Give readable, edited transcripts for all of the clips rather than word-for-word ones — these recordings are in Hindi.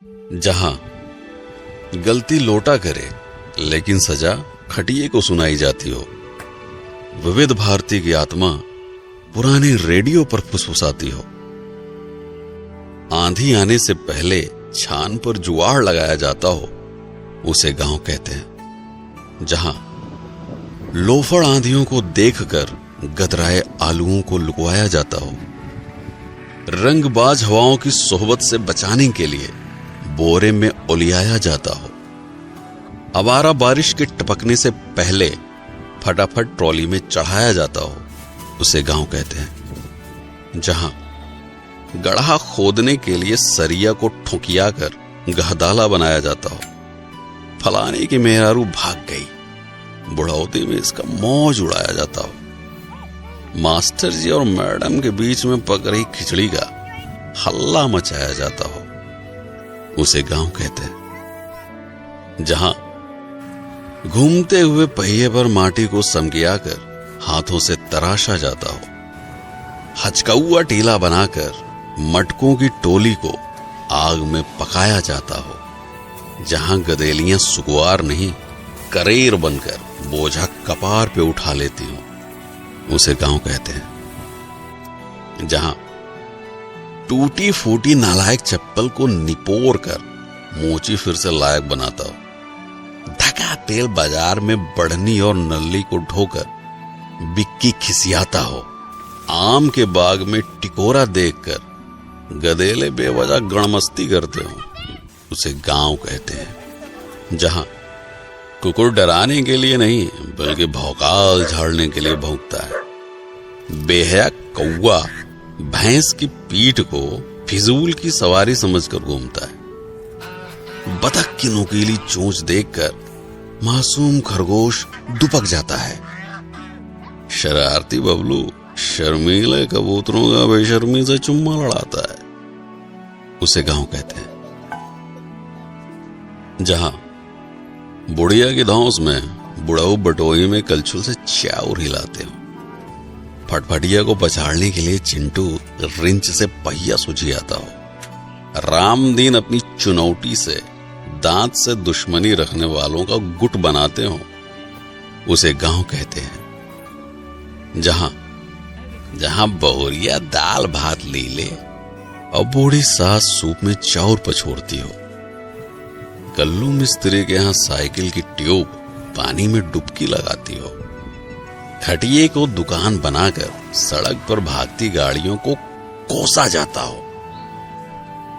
जहां गलती लोटा करे लेकिन सजा खटिए को सुनाई जाती हो, विविध भारती की आत्मा पुराने रेडियो पर फुसफुसाती हो, आंधी आने से पहले छान पर जुआड़ लगाया जाता हो, उसे गांव कहते हैं। जहां लोफड़ आंधियों को देखकर गदराए आलुओं को लुकवाया जाता हो, रंगबाज हवाओं की सोहबत से बचाने के लिए बोरे में उलियाया जाता हो, आवारा बारिश के टपकने से पहले फटाफट ट्रॉली में चढ़ाया जाता हो, उसे गांव कहते हैं। जहां गड्ढा खोदने के लिए सरिया को ठुकिया कर गहदाला बनाया जाता हो, फलाने की मेहरारू भाग गई, बुढ़ौती में इसका मौज उड़ाया जाता हो, मास्टर जी और मैडम के बीच में पक रही खिचड़ी का हल्ला मचाया जाता हो, उसे गांव कहते हैं। जहां घूमते हुए पहिए पर माटी को समकिया कर हाथों से तराशा जाता हो, हचकौआ टीला बनाकर मटकों की टोली को आग में पकाया जाता हो, जहां गदेलियां सुकुआर नहीं करेर बनकर बोझा कपार पे उठा लेती हो, उसे गांव कहते हैं। जहां टूटी फूटी नालायक चप्पल को निपोर कर मोची फिर से लायक बनाता हो, धका तेल बाजार में बढ़नी और नल्ली को ढोकर बिक्की खिसियाता हो, आम के बाग में टिकोरा देखकर गदेले बेवजह गणमस्ती करते हो, उसे गांव कहते हैं। जहां कुकुर डराने के लिए नहीं बल्कि भौकाल झाड़ने के लिए भौंकता है, बेहया कौवा भैंस की पीठ को फिजूल की सवारी समझकर घूमता है, बतख की नुकीली चोंच देखकर मासूम खरगोश दुपक जाता है, शरारती बबलू शर्मीले कबूतरों का बेशर्मी से चुम्मा लड़ाता है, उसे गांव कहते हैं। जहां बुढ़िया की धौंस में बुढ़ाऊ बटोई में कलछुल से चाउर हिलाते हो, फटफटिया को पछाड़ने के लिए चिंटू रिंच से पहिया सुझियाता हो, रामदीन अपनी चुनौती से दांत से दुश्मनी रखने वालों का गुट बनाते हो, उसे गांव कहते हैं। जहां बहुरिया दाल भात लीले और बूढ़ी सास सूप में चाउर पछोड़ती हो, कल्लू मिस्त्री के यहां साइकिल की ट्यूब पानी में डुबकी लगाती हो, खटिए को दुकान बनाकर सड़क पर भागती गाड़ियों को कोसा जाता हो,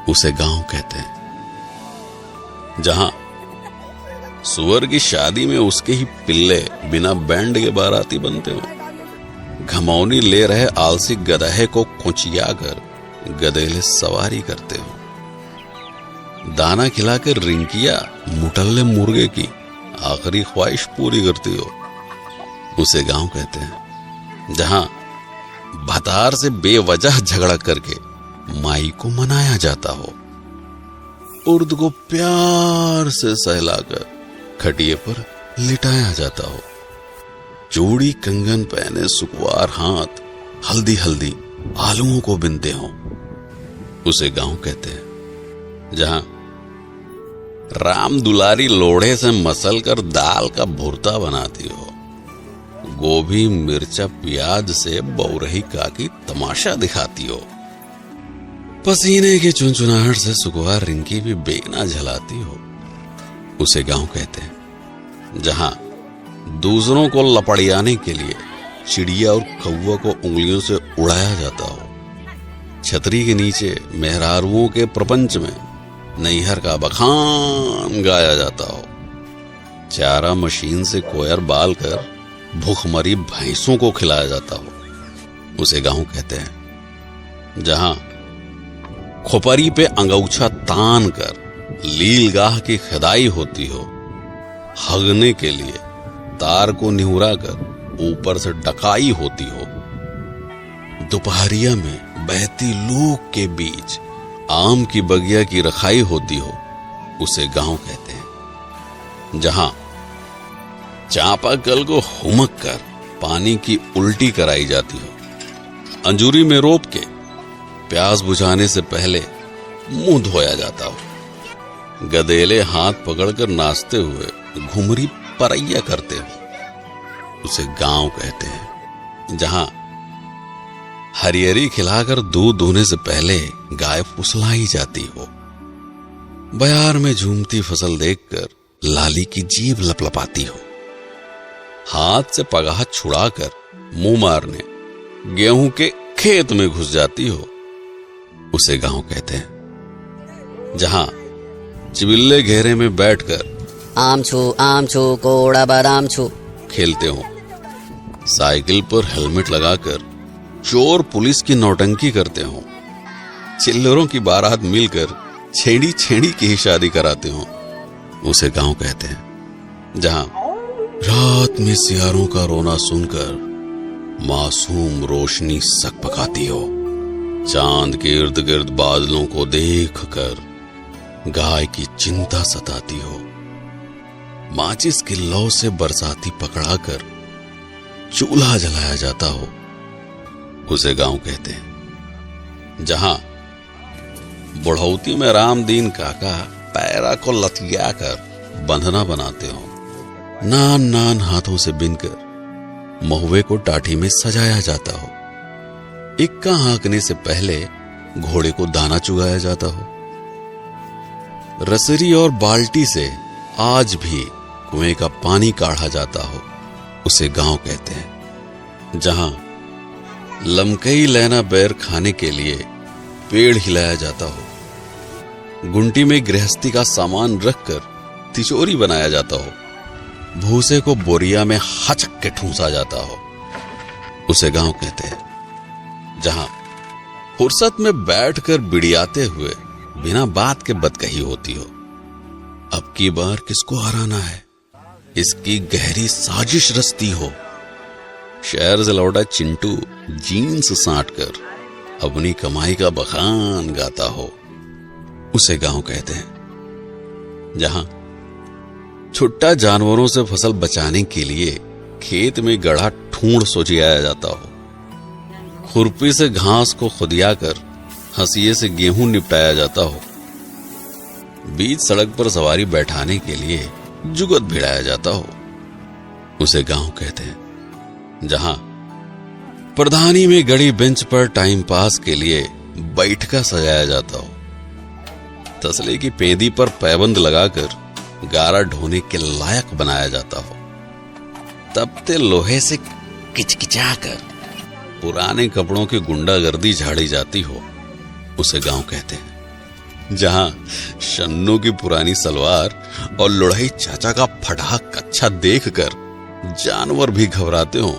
उसे गांव कहते हैं। जहां सुअर की शादी में उसके ही पिल्ले बिना बैंड के बाराती बनते हो, घमौनी ले रहे आलसी गधे को कुचिया कर गधेले सवारी करते हो, दाना खिलाकर रिंकिया मुटल्ले मुर्गे की आखिरी ख्वाहिश पूरी करती हो, उसे गांव कहते हैं। जहां भतार से बेवजह झगड़ा करके माई को मनाया जाता हो, उर्द को प्यार से सहलाकर खटिए पर लिटाया जाता हो, चूड़ी कंगन पहने सुकुआर हाथ हल्दी हल्दी आलुओं को बिनते हो, उसे गांव कहते हैं। जहां राम दुलारी लोढ़े से मसल कर दाल का भुर्ता बनाती हो, गोभी मिर्चा प्याज से बौरही काकी तमाशा दिखाती हो, पसीने की चुनचुनाहट से सुकुआर रिंकी भी बेगना झलाती हो, उसे गांव कहते हैं। जहां दूसरों को लपड़ियाने के लिए चिड़िया और कौवा को उंगलियों से उड़ाया जाता हो, छतरी के नीचे मेहरारुओं के प्रपंच में नैहर का बखान गाया जाता हो, चारा मशीन से कोयर बाल कर भूखमरी भैंसों को खिलाया जाता हो, उसे गांव कहते हैं। जहां खोपरी पे अंगौछा तान कर लीलगाह की खदाई होती हो, हगने के लिए तार को निहुरा कर ऊपर से डकाई होती हो, दोपहरिया में बहती लूक के बीच आम की बगिया की रखाई होती हो, उसे गांव कहते हैं। जहां चापाकल को हुमक कर पानी की उल्टी कराई जाती हो, अंजूरी में रोप के प्यास बुझाने से पहले मुंह धोया जाता हो, गधेले हाथ पकड़कर नाचते हुए घुमरी परैया करते हो, उसे गांव कहते हैं। जहां हरियरी खिलाकर दूध दूहने से पहले गाय फुसलाई जाती हो, बयार में झूमती फसल देखकर लाली की जीभ लपलपाती हो, हाथ से पगाह छुड़ाकर मुंह मारने गेहूं के खेत में घुस जाती हो, उसे गांव कहते हैं। जहां चिबिल्ले घेरे में बैठकर आम छू कोड़ा बादाम छू खेलते हो, साइकिल पर हेलमेट लगाकर चोर पुलिस की नौटंकी करते हो, चिल्लरों की बारात मिलकर छेड़ी छेड़ी की ही शादी कराते हो, उसे गांव कहते हैं। जहां रात में सियारों का रोना सुनकर मासूम रोशनी सकपकाती हो, चांद के इर्द गिर्द बादलों को देखकर गाय की चिंता सताती हो, माचिस की लौ से बरसाती पकड़ाकर चूल्हा जलाया जाता हो, उसे गांव कहते हैं। जहां बुढ़ौती में रामदीन काका पैरा को लतिया कर बंधना बनाते हो, नान नान हाथों से बिनकर महुए को टाठी में सजाया जाता हो, इक्का हाँकने से पहले घोड़े को दाना चुगाया जाता हो, रसरी और बाल्टी से आज भी कुएं का पानी काढ़ा जाता हो, उसे गांव कहते हैं। जहां लमकई लैना बैर खाने के लिए पेड़ हिलाया जाता हो, गुंटी में गृहस्थी का सामान रखकर तिजोरी बनाया जाता हो, भूसे को बोरिया में हचक के ठूंसा जाता हो, उसे गांव कहते हैं। जहां फुर्सत में बैठकर बिड़ियाते हुए बिना बात के बदकही होती हो, अब की बार किसको हराना है, इसकी गहरी साजिश रचती हो, शहर से लौटा चिंटू जीन्स साटकर अपनी कमाई का बखान गाता हो, उसे गांव कहते हैं। जहां छुट्टा जानवरों से फसल बचाने के लिए खेत में गढ़ा ठूंढ सोचियाया जाता हो, खुरपी से घास को खुदियाकर हंसिए से गेहूं निपटाया जाता हो, बीच सड़क पर सवारी बैठाने के लिए जुगत भिड़ाया जाता हो, उसे गांव कहते हैं। जहां प्रधानी में गड़ी बेंच पर टाइम पास के लिए बैठका सजाया जाता हो, तसले की पेंदी पर पैबंद लगाकर गारा ढोने के लायक बनाया जाता हो, तपते लोहे से किचकिचाकर पुराने कपड़ों की गुंडागर्दी झाड़ी जाती हो, उसे गांव कहते हैं। जहां शन्नू की पुरानी सलवार और लुढ़ई चाचा का फटा कच्छा देखकर जानवर भी घबराते हो,